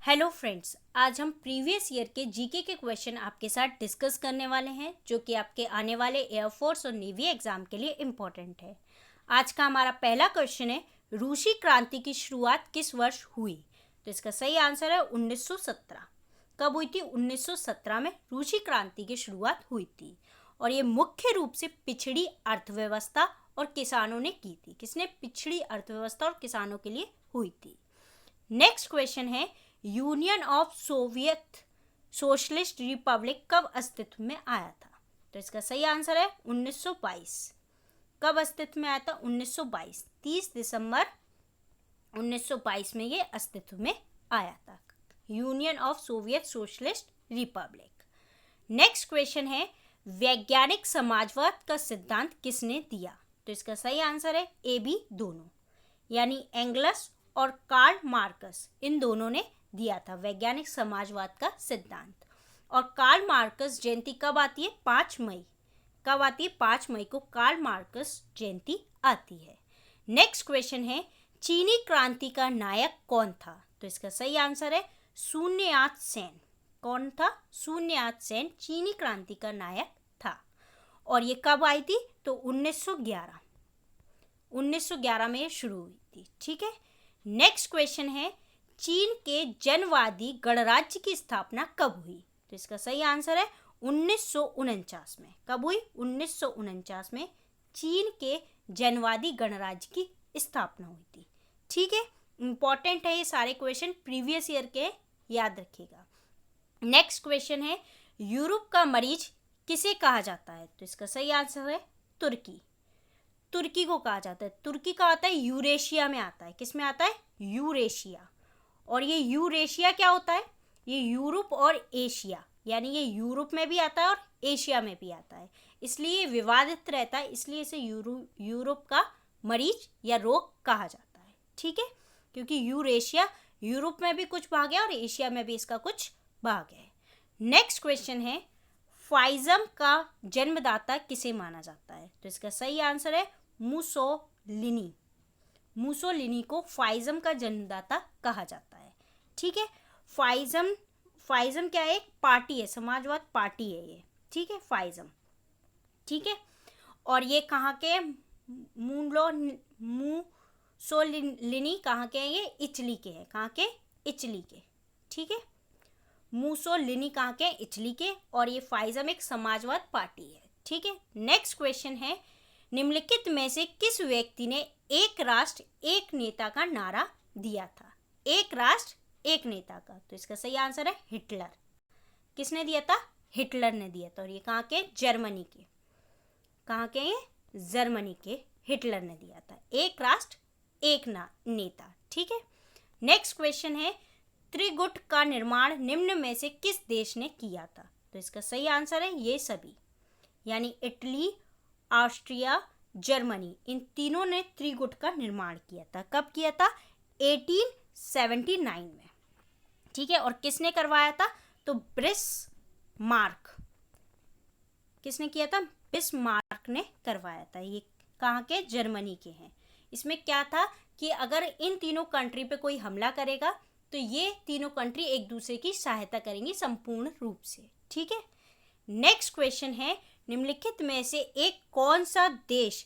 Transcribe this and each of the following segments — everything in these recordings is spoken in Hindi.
हेलो फ्रेंड्स, आज हम प्रीवियस ईयर के जीके के क्वेश्चन आपके साथ डिस्कस करने वाले हैं जो कि आपके आने वाले एयरफोर्स और नेवी एग्जाम के लिए इम्पोर्टेंट है। आज का हमारा पहला क्वेश्चन है, रूसी क्रांति की शुरुआत किस वर्ष हुई? तो इसका सही आंसर है 1917। कब हुई थी? 1917 में रूसी क्रांति की शुरुआत हुई थी और ये मुख्य रूप से पिछड़ी अर्थव्यवस्था और किसानों ने की थी। किसने? पिछड़ी अर्थव्यवस्था और किसानों के लिए हुई थी। नेक्स्ट क्वेश्चन है, union of Soviet socialist Republic कब अस्तित्व में आया था? तो इसका सही आंसर है 1922। कब अस्तित्व में आया था? 1922, 30 दिसंबर 1922 में ये अस्तित्व में आया था, union of Soviet socialist Republic. Next question है, वैज्ञानिक समाजवाद का सिद्धांत किसने दिया? तो इसका सही आंसर है ए बी दोनों, यानी एंगल्स और कार्ल मार्कस, इन दोनों ने दिया था वैज्ञानिक समाजवाद का सिद्धांत। और कार्ल मार्कस जयंती कब आती है? 5 मई। कब आती है? 5 मई को कार्ल मार्कस जयंती आती है। नेक्स्ट क्वेश्चन है, चीनी क्रांति का नायक कौन था? तो इसका सही आंसर है सुन यात सेन। कौन था? सुन यात सेन चीनी क्रांति का नायक था। और ये कब आई थी? तो 1911 में ये शुरू हुई थी। ठीक है। नेक्स्ट क्वेश्चन है, चीन के जनवादी गणराज्य की स्थापना कब हुई? तो इसका सही आंसर है 1949 में। कब हुई? 1949 में चीन के जनवादी गणराज्य की स्थापना हुई थी। ठीक है, इंपॉर्टेंट है ये सारे क्वेश्चन, प्रीवियस ईयर के, याद रखिएगा। नेक्स्ट क्वेश्चन है, यूरोप का मरीज किसे कहा जाता है? तो इसका सही आंसर है तुर्की। तुर्की को कहा जाता है। तुर्की का आता है यूरेशिया में आता है। किस में आता है? यूरेशिया। और ये यूरेशिया क्या होता है? ये यूरोप और एशिया, यानी ये यूरोप में भी आता है और एशिया में भी आता है, इसलिए ये विवादित रहता है, इसलिए इसे यूरोप का मरीज या रोग कहा जाता है। ठीक है, क्योंकि यूरेशिया यूरोप में भी कुछ भाग है और एशिया में भी इसका कुछ भाग है। नेक्स्ट क्वेश्चन है, फाइज्म का जन्मदाता किसे माना जाता है? तो इसका सही आंसर है मुसोलिनी। मुसोलिनी को फाइज्म का जन्मदाता कहा जाता है। ठीक है, फाइज्म क्या है? एक पार्टी है, समाजवाद पार्टी है ये। ठीक है, फाइज्म। ठीक है, और ये कहाँ के? मुसोलिनी कहाँ के हैं? ये इटली के हैं। कहाँ के? इटली के। ठीक है, मुसोलिनी कहाँ के? इटली के। और ये फाइज्म एक समाजवाद पार्टी है। ठीक है। नेक्स्ट क्वेश्चन है, निम्नलिखित में से किस व्यक्ति ने एक राष्ट्र एक नेता का नारा दिया था? एक राष्ट्र एक नेता का। तो इसका सही आंसर है हिटलर। किसने दिया था? हिटलर ने दिया था। और ये कहाँ के? जर्मनी के। कहाँ के? ये जर्मनी के हिटलर ने दिया था। एक राष्ट्र एक नेता। ठीक है। नेक्स्ट क्वेश्चन है, त्रिगुट का निर्माण निम्न में से किस देश ने किया था? तो इसका सही आंसर है ये सभी, यानी इटली, ऑस्ट्रिया, जर्मनी, इन तीनों ने त्रिगुट का निर्माण किया था। कब किया था? 1879 में। ठीक है, और किसने करवाया था? तो बिस्मार्क। किसने किया था? बिस्मार्क ने करवाया था। ये कहाँ के? जर्मनी के हैं। इसमें क्या था कि अगर इन तीनों कंट्री पे कोई हमला करेगा तो ये तीनों कंट्री एक दूसरे की सहायता करेंगी संपूर्ण रूप से। ठीक है। नेक्स्ट क्वेश्चन है, निम्नलिखित में से एक कौन सा देश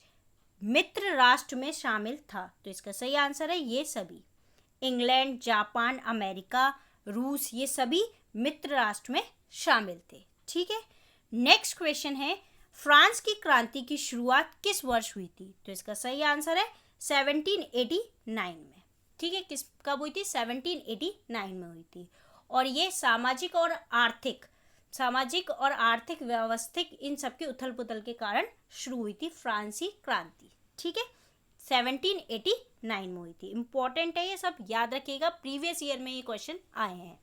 मित्र राष्ट्र में शामिल था? तो इसका सही आंसर है ये सभी, इंग्लैंड, जापान, अमेरिका, रूस, ये सभी मित्र राष्ट्र में शामिल थे। ठीक है। नेक्स्ट क्वेश्चन है, फ्रांस की क्रांति की शुरुआत किस वर्ष हुई थी? तो इसका सही आंसर है 1789 में। ठीक है, कब हुई थी? 1789 में हुई थी। और ये सामाजिक और आर्थिक व्यवस्थिक इन सबके उथल पुथल के कारण शुरू हुई थी फ्रांसी क्रांति। ठीक है, 1789 में हुई थी। इंपॉर्टेंट है ये सब, याद रखिएगा, प्रीवियस ईयर में ये क्वेश्चन आए हैं।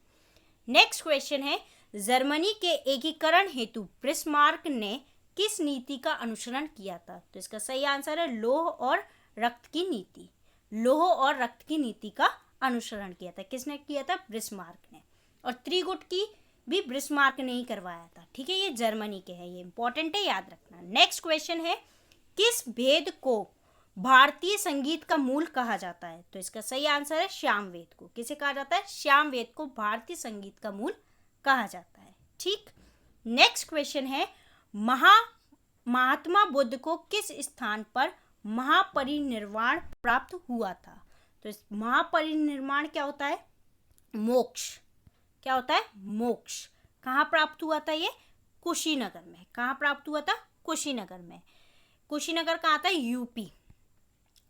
नेक्स्ट क्वेश्चन है, जर्मनी के एकीकरण हेतु बिस्मार्क ने किस नीति का अनुसरण किया था? तो इसका सही आंसर है लौह और रक्त की नीति। लौह और रक्त की नीति का अनुसरण किया था। किसने किया था? बिस्मार्क ने। और त्रिगुट की भी बिस्मार्क ने ही करवाया था। ठीक है, ये जर्मनी के हैं, ये इंपॉर्टेंट है, याद रखना। नेक्स्ट क्वेश्चन है, किस भेद को भारतीय संगीत का मूल कहा जाता है? तो इसका सही आंसर है सामवेद को। किसे कहा जाता है? सामवेद को भारतीय संगीत का मूल कहा जाता है। ठीक। नेक्स्ट क्वेश्चन है, महात्मा बुद्ध को किस स्थान पर महापरिनिर्वाण प्राप्त हुआ था? तो इस महापरिनिर्वाण क्या होता है? मोक्ष। क्या होता है? मोक्ष। कहाँ प्राप्त हुआ था ये? कुशीनगर में। कहाँ प्राप्त हुआ था? कुशीनगर में। कुशीनगर कहाँ था? यूपी,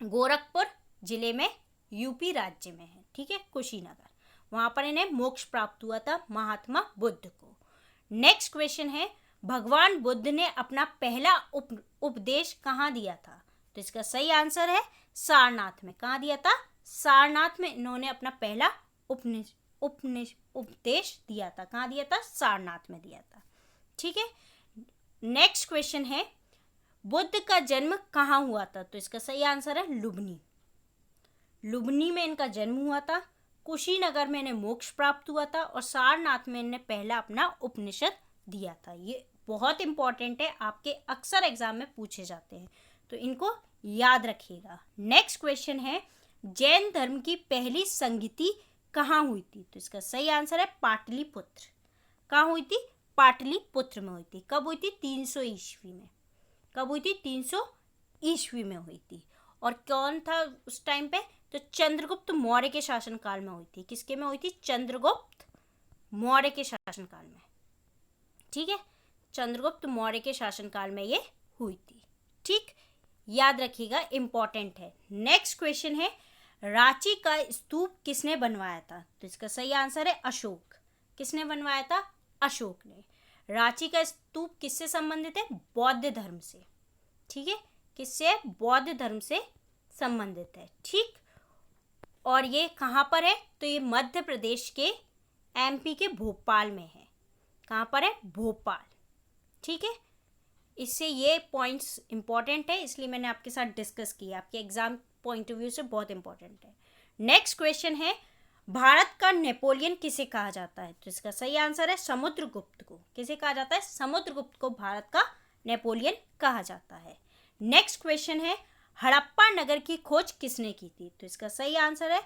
गोरखपुर जिले में, यूपी राज्य में है। ठीक है, कुशीनगर। वहां पर इन्हें मोक्ष प्राप्त हुआ था महात्मा बुद्ध को। नेक्स्ट क्वेश्चन है, भगवान बुद्ध ने अपना पहला उपदेश कहाँ दिया था? तो इसका सही आंसर है सारनाथ में। कहाँ दिया था? सारनाथ में इन्होंने अपना पहला उपदेश दिया था। कहाँ दिया था? सारनाथ में दिया था। ठीक है। नेक्स्ट क्वेश्चन है, बुद्ध का जन्म कहाँ हुआ था? तो इसका सही आंसर है लुबनी। लुबनी में इनका जन्म हुआ था, कुशीनगर में इन्हें मोक्ष प्राप्त हुआ था और सारनाथ में इन्हें पहला अपना उपनिषद दिया था। ये बहुत इंपॉर्टेंट है, आपके अक्सर एग्जाम में पूछे जाते हैं, तो इनको याद रखिएगा। नेक्स्ट क्वेश्चन है, जैन धर्म की पहली संगति कहाँ हुई थी? तो इसका सही आंसर है पाटलिपुत्र। कहाँ हुई थी? पाटलिपुत्र में हुई थी। कब हुई थी? 300 ईस्वी में। कब हुई थी? 300 ईस्वी में हुई थी। और कौन था उस टाइम पे? तो चंद्रगुप्त मौर्य के शासनकाल में हुई थी। किसके में हुई थी? चंद्रगुप्त मौर्य के शासनकाल में। ठीक है, चंद्रगुप्त मौर्य के शासनकाल में ये हुई थी। ठीक, याद रखिएगा, इंपॉर्टेंट है। नेक्स्ट क्वेश्चन है, रांची का स्तूप किसने बनवाया था? तो इसका सही आंसर है अशोक। किसने बनवाया था? अशोक ने। रांची का स्तूप किससे संबंधित है? बौद्ध धर्म से। ठीक है, किससे? बौद्ध धर्म से संबंधित है। ठीक, और ये कहाँ पर है? तो ये मध्य प्रदेश के एमपी के भोपाल में है। कहाँ पर है? भोपाल। ठीक है, इससे ये पॉइंट्स इंपॉर्टेंट है, इसलिए मैंने आपके साथ डिस्कस किया, आपके एग्जाम पॉइंट ऑफ व्यू से बहुत इंपॉर्टेंट है। नेक्स्ट क्वेश्चन है, भारत का नेपोलियन किसे कहा जाता है? तो इसका सही आंसर है समुद्रगुप्त को। किसे कहा जाता है? समुद्रगुप्त को भारत का नेपोलियन कहा जाता है। नेक्स्ट क्वेश्चन है, हड़प्पा नगर की खोज किसने की थी? तो इसका सही आंसर है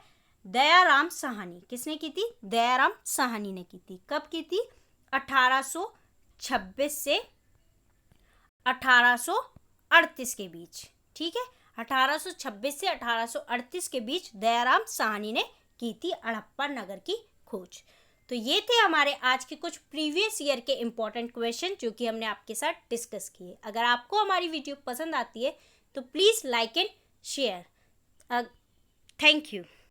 दयाराम साहनी। किसने की थी? दयाराम साहनी ने की थी। कब की थी? 1826 से 1838 के बीच। ठीक है, 1826 से 1838 के बीच दयाराम साहनी ने की थी हड़प्पा नगर की खोज। तो ये थे हमारे आज के कुछ प्रीवियस ईयर के इंपॉर्टेंट क्वेश्चन जो कि हमने आपके साथ डिस्कस किए। अगर आपको हमारी वीडियो पसंद आती है तो please like and share. Thank you.